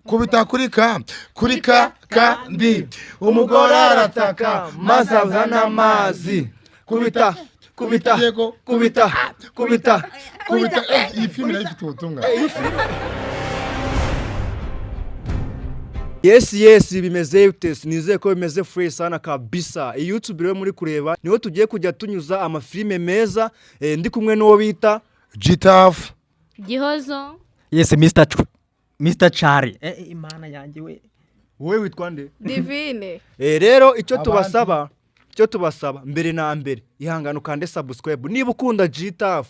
kubita kuri kandi umugore arataka maze azana amazi kubita iyi filime nayo ifite ubutumwa. Yes bimeze utese nizeye ko bimeze fresh sana kabisa. YouTube rero muri kureba niho tugiye kujya tunyuza amafilime meza ndi kumwe n'uwo bita Gitaf Gihozo. Yes Mr. Chari. Imana yanjye we. Wowe witwa nde? Divine. Rero icyo tubasaba mbere na mbere ihangano kande subscribe niba ukunda Gitaf.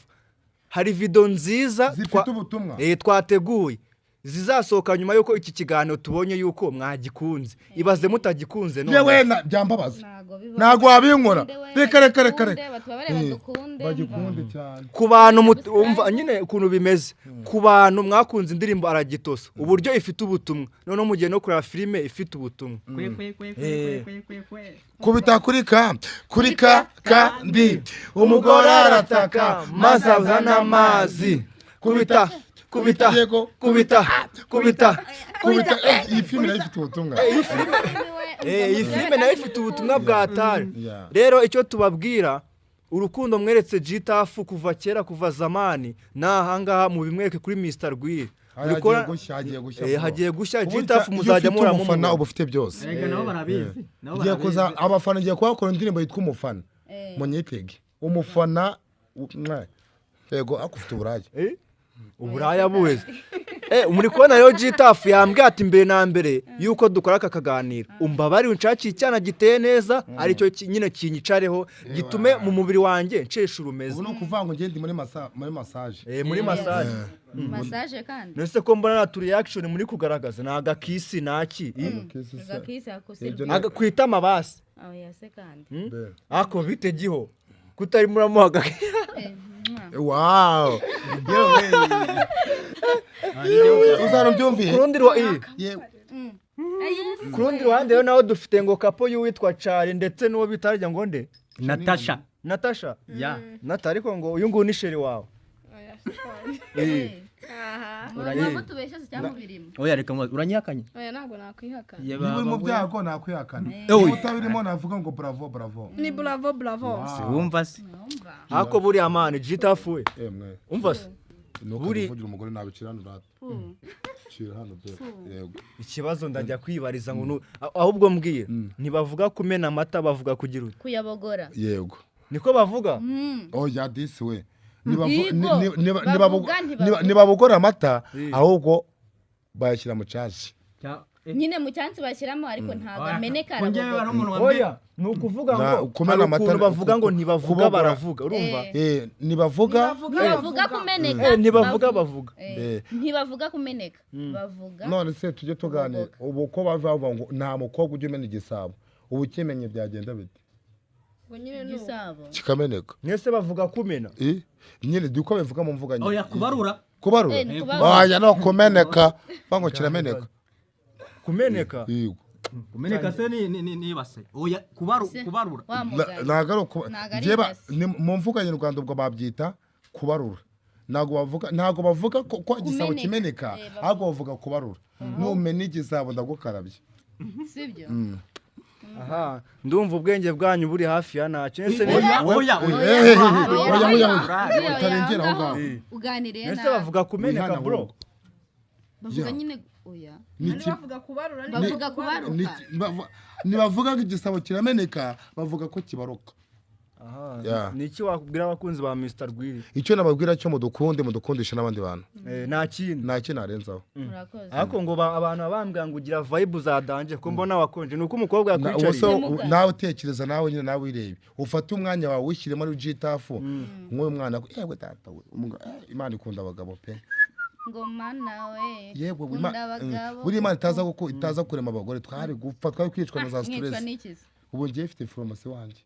Hari video nziza zifite ubutumwa twateguye zizasohoka nyuma yuko iki kiganiro tubonye yuko mwagikunze. Ibaze mutagikunze none yewe byambabaza nago wabinkora reka bagikunde cyane ku bantu umva nyine ukuntu bimeze ku bantu mwakunze indirimbo Aragitosa uburyo ifite ubutumwa none mugiye no kureba filime ifite ubutumwa. kubita kuri kandi umugore arataka maze azana amazi kubita iyi filime nayo ifite ubutumwa. Iyi filime nayo ifite ubutumwa bwa tari. Rero icyo tubabwira urukundo mweretse Gitaf kuva kera kuva zamani nahangaha mu bimwereke kuri Mr. Rwiri hagiye gushya Gitaf muzajya mura mu mufana ubufite byose. Ega nabo barabizi. Ngiye kuza abafana ngiye kuhakora indirimbo yitwa umufana munyitege umufana yego akufite uburaye uburaya buweze. Muri kubona rero Gitaf yambwiye ati mbere na mbere yuko dukora aka kaganiro umbabari uncaciye icyana giteye neza aricyo nyine kinyicareho gitume mu mubiri wanjye ncesha urumeze. Ubu no kuvanga ngende muri massage muri massage massage kandi nese ko mbona na reaction muri kugaragaza naga kisi naki agakisi akose kwita amabasi yase kandi ako bitegiho kutari muramuhaga. Wow. Uzano byumviye. Kurundi ruhande rero naho dufite ngo kapo y'uwitwa Chari ndetse n'uwo bitarya ngo nde Natasha. Ya. Nata ariko ngo uyu nguyu ni sheri wawe. uranyako tubesha cyangwa birimo. Oya reka uranyakanye. Oya ntago nakwihakana. Niba mu byago nakwihakana. Utabirimo navuga ngo bravo. Ni bravo. Wumva se. Ako buri amane Gitaf we. Umva se. Buri kugira umugore nabicirana urata. Cira hano byo. Yego. Ikibazo ndajya kwibariza ngo ahubwo mbwiye ntibavuga kumena amata bavuga kugira uti kuyabogora. Yego. Niko bavuga? Oya disi we. Nibabogora amata ahubwo bayashyira mu cyashi. Nyine mu cyansi bashyiramo ariko ntago ameneka. Oya nukuvuga ngo kumena amata bavuga ngo ntibavuga baravuga urumva nibavuga kumeneka ntibavuga ntibavuga kumeneka bavuga none se tujye tuganira ubu ko bavuga ngo nta mukobwa ujye umena igisabo ubu kimenye byagenda bite igisabo kikameneka mwese bavuga kumena nyine duko bavuga mu mvuga nyine oya kubarura oya no kumeneka bango kirameneka kumeneka yego kumeneka se ni base oya kubarura nagaruko jeba mu mvuga y'Rwanda ubwo babyita kubarura ntago bavuga ko igisabo kimeneka ahubwo bavuga kubarura numena igisabo ndagukarabye sibyo. Aha ndumva ubwenge bwanyu buri hafi ya nacyo nese oya utarengera aho ngaho uganiriye nese bavuga kumeneka bro bavuga nyine oya bavuga kubarura nibavuga ko igisabo kirameneka bavuga ko kibaruka. Aha niki wakubwira abakunzi ba Mr. Rwiri? Icyo nababwira cyo mudukundisha n'abandi bantu nta kintu narenzaho ariko ngo abantu abambwira ngo ugira vibe za danje ko mbona wakonje nuko umukobwa yakwicariye nawe utekereza nawe nyine nawe irebe ufate umwanya wawe wishyiremo ari Gitaf nk'uyu mwana yewe data Imana ikunda abagabo pe ngoma nawe yego buri Imana itaza kurema abagore twari gupfa twari kwicwa na za stress ubu ngiye mfite information wanjye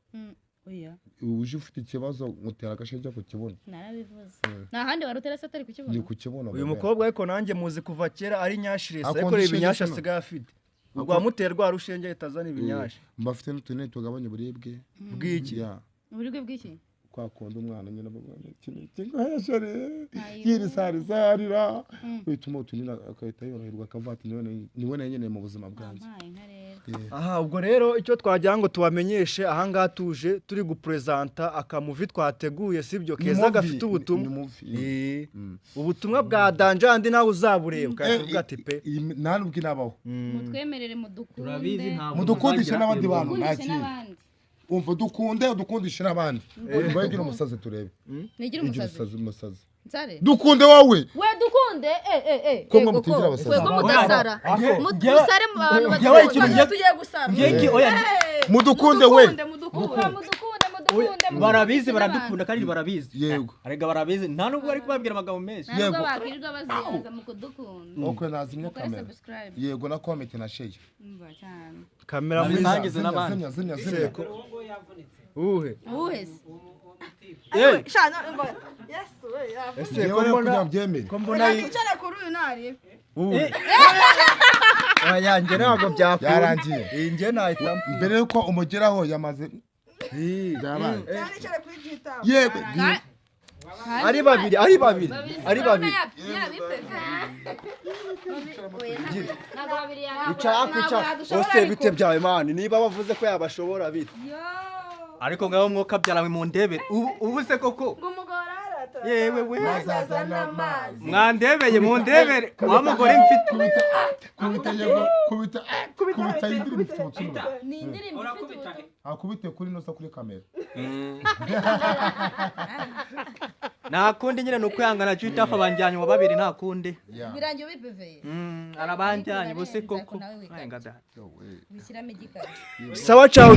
oya uje ufite ikibazo mutera agashinja ku kibuno narabivuze nta handi warutera se atari ku kibuno ni ku kibuno uyu mukobwa ariko nanjye muzi kuva kera ari nyashire ariko ibinyasha sigaye afite ubwo amuterwa arushenge itazana ibinyasha mbafite n'utunene tugabanya uburibwe bw'iki uburibwe bw'iki kwa kundi umwana nyine kingoheshere yirisarizarira bituma utunina akahita yoroherwa akavuga ati niwe nyine mu buzima bwanjye. Aha ubwo rero icyo twagira ngo tubamenyeshe ahangaha tuje turi gupresenta akamuvi twateguye sibyo keza gafite ubutumwa. Ubutumwa bwa Danjandi nawe uzabureba ukavuga ati pe nta nubwo nabaho mutwemerere mudukunde mudukundisha n'abandi bantu umva dukundisha n'abandi ngo yigire umusazi turebe nigira umusazi Nsare dukunde wowe we dukunde ko mutigira abasazi ko mudasara musare mu bantu tugiye gusara mudukunde we barabizi baradukunda kandi barabizi yego arega barabizi nta nubwo bari kubabwira amagambo menshi yego bakirirwa baziza mu kudukunda okwe nazimye kamera yego na comment na share kamera musangize n'abandi zimya uhe shana yes we ese ko mbona yicara kuri uyu nari yanjye ntabwo byakunda yarangiye inge nahita mbere yuko umugeraho yamaze yabaye yicara kuri jita yego ari babiri icara ose bite byawe mani niba bavuze ko yabashobora bite ariko ngaho mwuka byarawe mu ndebe ubu se koko yewe we mwandebeye mu ndebere wa mugore mfite kubita indirimbo ifite ubutumwa ni indirimbo ifite ubutumwa akubite kuri nosa kuri kamera nta kundi nyine nuko yangana Jita fa banjyanye wa babiri nta kundi birangiye bipeveye arabanjyanye bose koko bishyiramo igikara sawa ciao